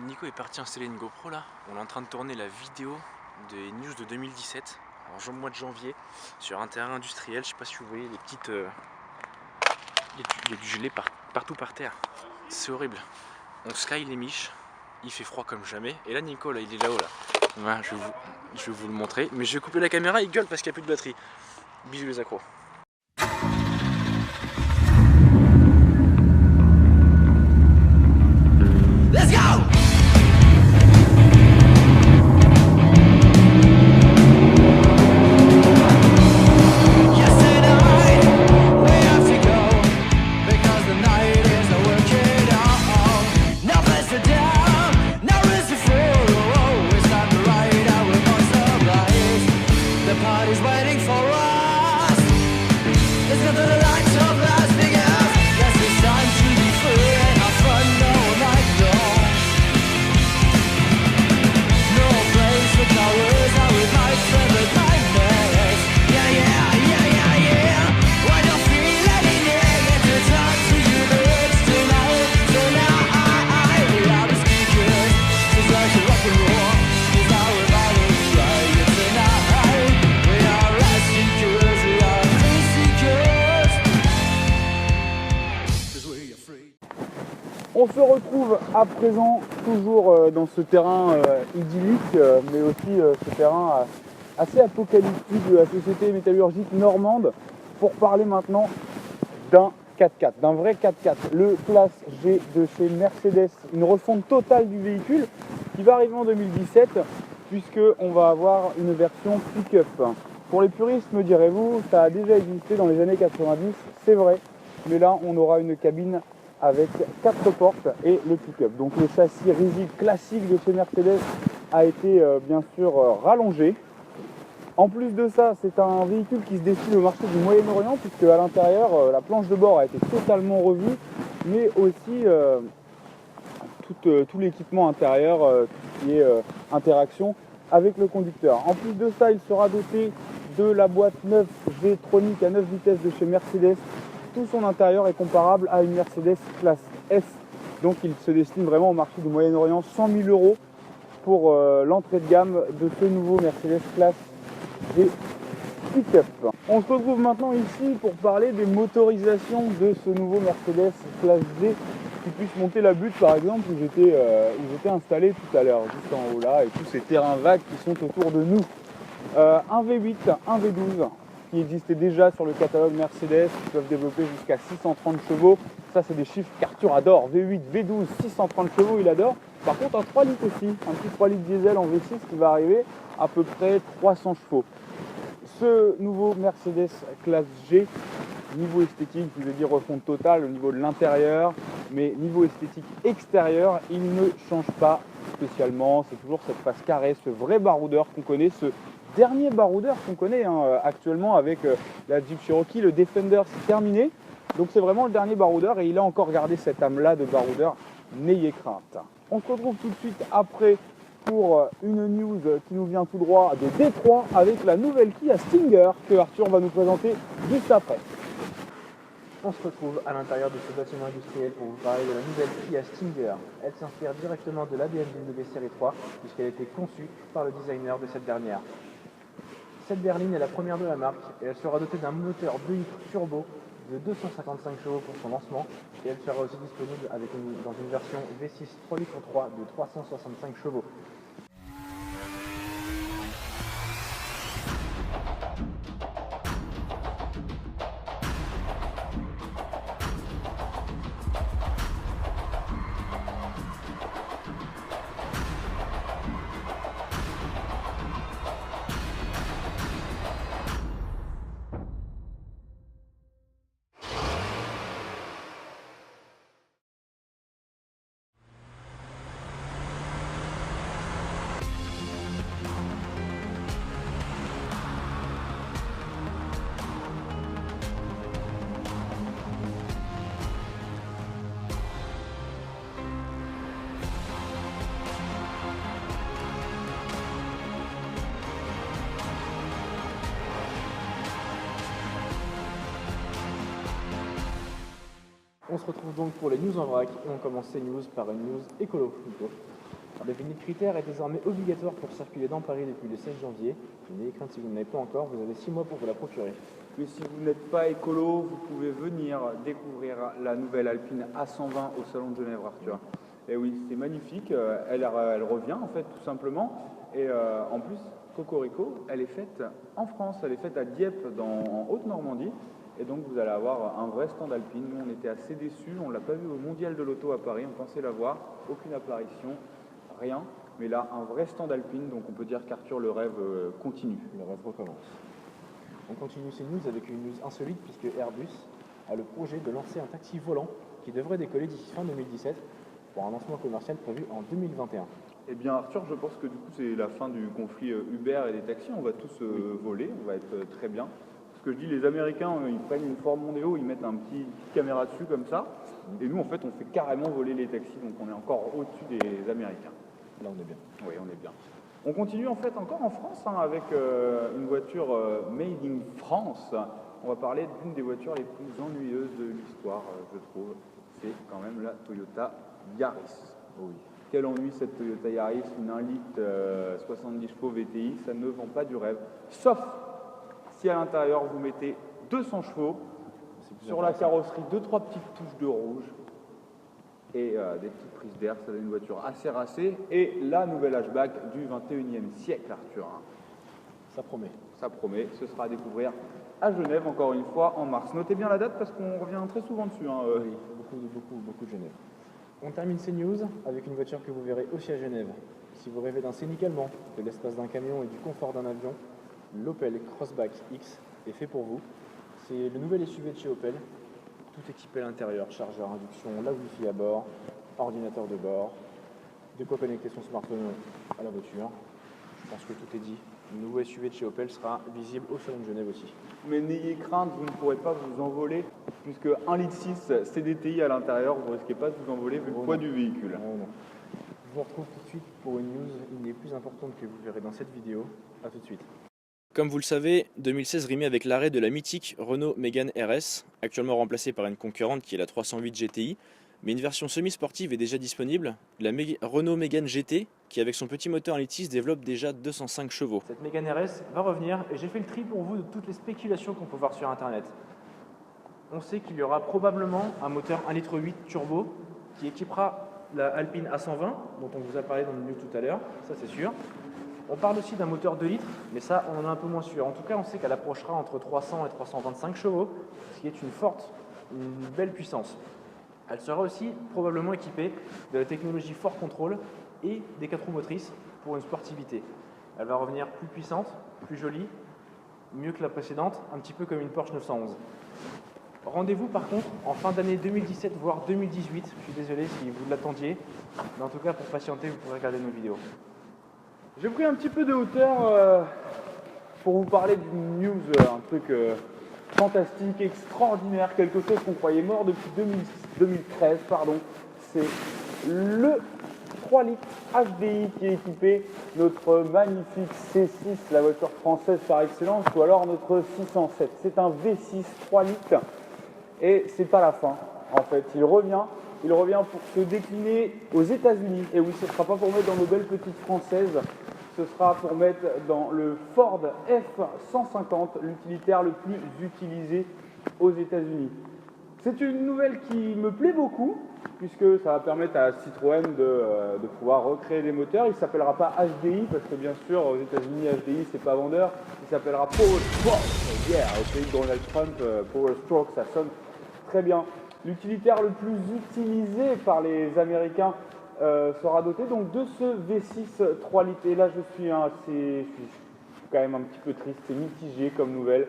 Nico est parti installer une GoPro là. On est en train de tourner la vidéo des news de 2017, alors mois de janvier, sur un terrain industriel. Je sais pas si vous voyez les petites. Il y a du gelé partout par terre. C'est horrible. On sky les miches, il fait froid comme jamais. Et là, Nico, là, il est là-haut là. Voilà, je vais vous le montrer. Mais je vais couper la caméra, il gueule parce qu'il n'y a plus de batterie. Bisous les accros. Let's go! On se retrouve à présent toujours dans ce terrain idyllique, mais aussi ce terrain assez apocalyptique de la société métallurgique normande, pour parler maintenant d'un 4x4, d'un vrai 4x4, le Classe G de chez Mercedes, une refonte totale du véhicule qui va arriver en 2017, puisqu'on va avoir une version pick-up. Pour les puristes, me direz-vous, ça a déjà existé dans les années 90, c'est vrai, mais là on aura une cabine avec 4 portes et le pick-up. Donc le châssis rigide classique de chez Mercedes a été bien sûr rallongé. En plus de ça, c'est un véhicule qui se destine au marché du Moyen-Orient, puisque à l'intérieur, la planche de bord a été totalement revue, mais aussi tout l'équipement intérieur, tout ce qui est interaction avec le conducteur. En plus de ça, il sera doté de la boîte 9 G-Tronic à 9 vitesses de chez Mercedes. Tout son intérieur est comparable à une Mercedes classe S. Donc il se destine vraiment au marché du Moyen-Orient. 100 000 € pour l'entrée de gamme de ce nouveau Mercedes classe G pick-up. On se retrouve maintenant ici pour parler des motorisations de ce nouveau Mercedes classe G qui puisse monter la butte, par exemple, où j'étais installé tout à l'heure, juste en haut là, et tous ces terrains vagues qui sont autour de nous. Un V8, un V12 qui existait déjà sur le catalogue Mercedes, qui peuvent développer jusqu'à 630 chevaux. Ça, c'est des chiffres qu'Arthur adore. V8, V12, 630 chevaux, il adore. Par contre, un 3 litres aussi, un petit 3 litres diesel en V6 qui va arriver à peu près 300 chevaux. Ce nouveau Mercedes classe G, niveau esthétique, je vous ai dit refonte totale au niveau de l'intérieur, mais niveau esthétique extérieur, il ne change pas spécialement. C'est toujours cette face carrée, ce vrai baroudeur qu'on connaît, ce dernier baroudeur qu'on connaît actuellement avec la Jeep Cherokee. Le Defender, c'est terminé, donc c'est vraiment le dernier baroudeur et il a encore gardé cette âme-là de baroudeur. N'ayez crainte. On se retrouve tout de suite après pour une news qui nous vient tout droit de Détroit avec la nouvelle Kia Stinger que Arthur va nous présenter juste après. On se retrouve à l'intérieur de ce bâtiment industriel pour vous parler de la nouvelle Kia Stinger. Elle s'inspire directement de la BMW série 3 puisqu'elle a été conçue par le designer de cette dernière. Cette berline est la première de la marque et elle sera dotée d'un moteur 2 litres turbo de 255 chevaux pour son lancement et elle sera aussi disponible dans une version V6 3 litres 3 de 365 chevaux. On se retrouve donc pour les news en vrac et on commence ces news par une news écolo plutôt. Le vinyle critère est désormais obligatoire pour circuler dans Paris depuis le 16 janvier. N'ayez crainte si vous ne l'avez pas encore, vous avez 6 mois pour vous la procurer. Mais si vous n'êtes pas écolo, vous pouvez venir découvrir la nouvelle Alpine A120 au Salon de Genève, Arthur. Et oui, c'est magnifique, elle revient en fait tout simplement. Et en plus, Cocorico, elle est faite en France, elle est faite à Dieppe en Haute-Normandie. Et donc vous allez avoir un vrai stand Alpine. Nous on était assez déçus, on ne l'a pas vu au Mondial de l'Auto à Paris, on pensait la voir, aucune apparition, rien. Mais là, un vrai stand Alpine, donc on peut dire qu'Arthur, le rêve continue. Le rêve recommence. On continue ces news avec une news insolite puisque Airbus a le projet de lancer un taxi volant qui devrait décoller d'ici fin 2017 pour un lancement commercial prévu en 2021. Eh bien Arthur, je pense que du coup c'est la fin du conflit Uber et des taxis, on va tous voler, on va être très bien. Ce que je dis, les Américains, ils prennent une Ford Mondeo, ils mettent une petite caméra dessus comme ça, et nous en fait on fait carrément voler les taxis, donc on est encore au-dessus des Américains. Là on est bien. Oui, on est bien. On continue en fait encore en France avec une voiture made in France. On va parler d'une des voitures les plus ennuyeuses de l'histoire, je trouve. C'est quand même la Toyota Yaris. Oui. Quel ennui cette Toyota Yaris, une 1 litre 70 chevaux VTI, ça ne vend pas du rêve. Sauf si à l'intérieur vous mettez 200 chevaux, sur la carrosserie 2-3 petites touches de rouge et des petites prises d'air, ça donne une voiture assez racée. Et la nouvelle hatchback du 21e siècle, Arthur. Ça promet. Ça promet, ce sera à découvrir à Genève, encore une fois, en mars. Notez bien la date parce qu'on revient très souvent dessus. Oui, beaucoup de Genève. On termine ces news avec une voiture que vous verrez aussi à Genève. Si vous rêvez d'un scénic allemand, de l'espace d'un camion et du confort d'un avion, l'Opel Crossback X est fait pour vous. C'est le nouvel SUV de chez Opel, tout équipé à l'intérieur, chargeur induction, la Wi-Fi à bord, ordinateur de bord, de quoi connecter son smartphone à la voiture. Je pense que tout est dit. Le nouveau SUV de chez Opel sera visible au Salon de Genève aussi. Mais n'ayez crainte, vous ne pourrez pas vous envoler, puisque 1,6 litre CDTI à l'intérieur, vous ne risquez pas de vous envoler vu le poids du véhicule. Non. Je vous retrouve tout de suite pour une news, une des plus importantes que vous verrez dans cette vidéo. A tout de suite. Comme vous le savez, 2016 rime avec l'arrêt de la mythique Renault Mégane RS, actuellement remplacée par une concurrente qui est la 308 GTI, mais une version semi-sportive est déjà disponible, la Renault Mégane GT, qui avec son petit moteur 1.6 développe déjà 205 chevaux. Cette Mégane RS va revenir et j'ai fait le tri pour vous de toutes les spéculations qu'on peut voir sur internet. On sait qu'il y aura probablement un moteur 1,8 litre turbo qui équipera la Alpine A120, dont on vous a parlé dans le news tout à l'heure, ça c'est sûr. On parle aussi d'un moteur 2 litres, mais ça on en est un peu moins sûr. En tout cas, on sait qu'elle approchera entre 300 et 325 chevaux, ce qui est une belle puissance. Elle sera aussi probablement équipée de la technologie Ford Control et des 4 roues motrices pour une sportivité. Elle va revenir plus puissante, plus jolie, mieux que la précédente, un petit peu comme une Porsche 911. Rendez-vous par contre en fin d'année 2017 voire 2018, je suis désolé si vous l'attendiez, mais en tout cas pour patienter vous pourrez regarder nos vidéos. J'ai pris un petit peu de hauteur pour vous parler d'une news, un truc fantastique, extraordinaire, quelque chose qu'on croyait mort depuis 2013, c'est le 3 litres HDI qui est équipé notre magnifique C6, la voiture française par excellence, ou alors notre 607. C'est un V6 3 litres et c'est pas la fin en fait, il revient pour se décliner aux États-Unis. Et oui, ce ne sera pas pour mettre dans nos belles petites françaises, ce sera pour mettre dans le Ford F-150, l'utilitaire le plus utilisé aux États-Unis. C'est une nouvelle qui me plaît beaucoup, puisque ça va permettre à Citroën de pouvoir recréer des moteurs. Il ne s'appellera pas HDI, parce que bien sûr, aux États-Unis, HDI, c'est pas vendeur. Il s'appellera Power Stroke. Yeah, au pays de Donald Trump, Power Stroke, ça sonne très bien. L'utilitaire le plus utilisé par les Américains sera doté donc de ce V6 3 litres. Et là, je suis quand même un petit peu triste, c'est mitigé comme nouvelle,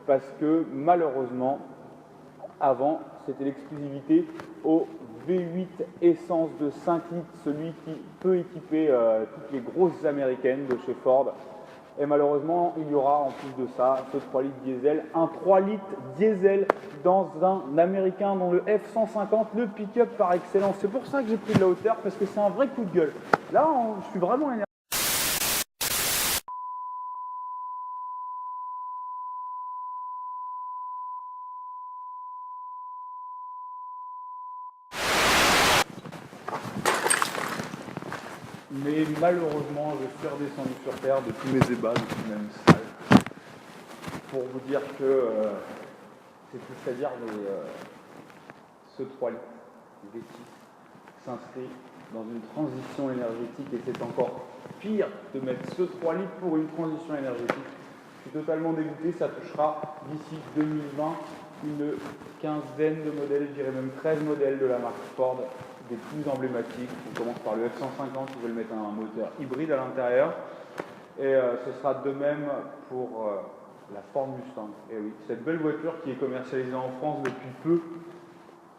parce que malheureusement, avant, c'était l'exclusivité au V8 essence de 5 litres, celui qui peut équiper toutes les grosses américaines de chez Ford. Et malheureusement, il y aura en plus de ça, ce 3 litres diesel, un 3 litres diesel dans un américain, dans le F-150, le pick-up par excellence. C'est pour ça que j'ai pris de la hauteur, parce que c'est un vrai coup de gueule. Là, je suis vraiment énervé. Mais malheureusement, je suis redescendu sur terre de tous mes ébats, depuis même salle, pour vous dire que c'est plus à dire, mais ce 3 litres V6 s'inscrit dans une transition énergétique et c'est encore pire de mettre ce 3 litres pour une transition énergétique. Je suis totalement dégoûté, ça touchera d'ici 2020 une quinzaine de modèles, je dirais même 13 modèles de la marque Ford, des plus emblématiques. On commence par le F-150 qui veut mettre un moteur hybride à l'intérieur et ce sera de même pour la Ford Mustang. Et oui, cette belle voiture qui est commercialisée en France depuis peu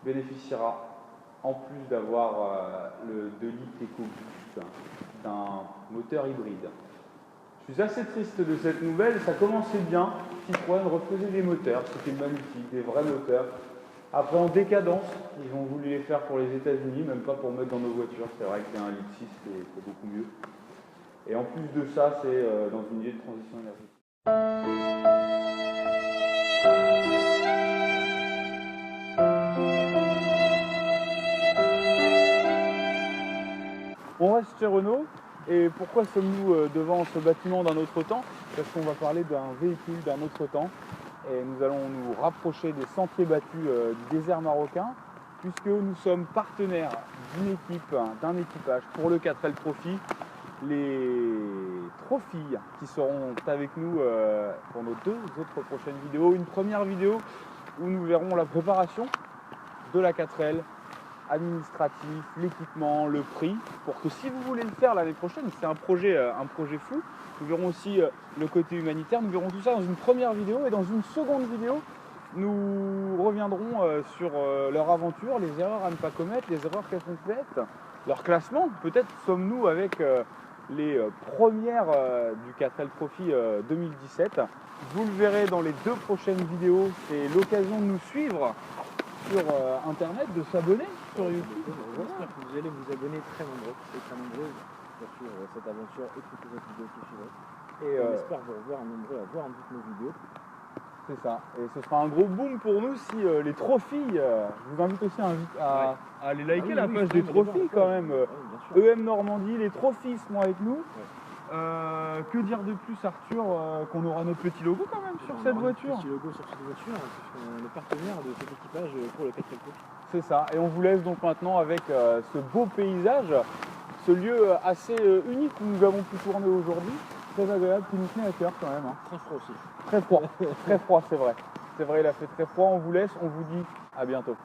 bénéficiera, en plus d'avoir le 2 litres EcoBoost, d'un moteur hybride. Je suis assez triste de cette nouvelle, ça commençait bien, Citroën refaisait des moteurs, c'était magnifique, des vrais moteurs. Après en décadence, ils ont voulu les faire pour les États-Unis, même pas pour mettre dans nos voitures, c'est vrai que c'est un litre 6, c'est beaucoup mieux. Et en plus de ça, c'est dans une idée de transition énergétique. On reste chez Renault, et pourquoi sommes-nous devant ce bâtiment d'un autre temps? Parce qu'on va parler d'un véhicule d'un autre temps, et nous allons nous rapprocher des sentiers battus du désert marocain, puisque nous sommes partenaires d'une équipe, d'un équipage pour le 4L Trophy, les Trophies qui seront avec nous pour nos 2 autres prochaines vidéos. Une première vidéo où nous verrons la préparation de la 4L, administratif, l'équipement, le prix, pour que si vous voulez le faire l'année prochaine, c'est un projet fou. Nous verrons aussi le côté humanitaire, nous verrons tout ça dans une première vidéo, et dans une seconde vidéo, nous reviendrons sur leur aventure, les erreurs à ne pas commettre, les erreurs qu'elles ont faites, leur classement. Peut-être sommes-nous avec les premières du 4L Trophy 2017. Vous le verrez dans les 2 prochaines vidéos, c'est l'occasion de nous suivre sur internet, de s'abonner sur YouTube. J'espère que vous allez vous abonner très nombreux pour suivre cette aventure et toutes les autres vidéos qui suivront. Et on espère vous revoir nombreux à voir toutes nos vidéos. C'est ça, et ce sera un gros boom pour nous si les Trophies, je vous invite aussi à aller liker la page des Trophies quand même. EM Normandie, les Trophies seront avec nous. Que dire de plus, Arthur, qu'on aura notre petit logo quand même sur cette voiture. Petit logo sur cette voiture, puisqu'on est partenaire de cet équipage pour le 4L Trophy. C'est ça, et on vous laisse donc maintenant avec ce beau paysage, ce lieu assez unique où nous avons pu tourner aujourd'hui, très agréable, qui nous tenait à cœur quand même. Très froid aussi. Très froid, très froid, c'est vrai. C'est vrai, il a fait très froid, on vous laisse, on vous dit à bientôt.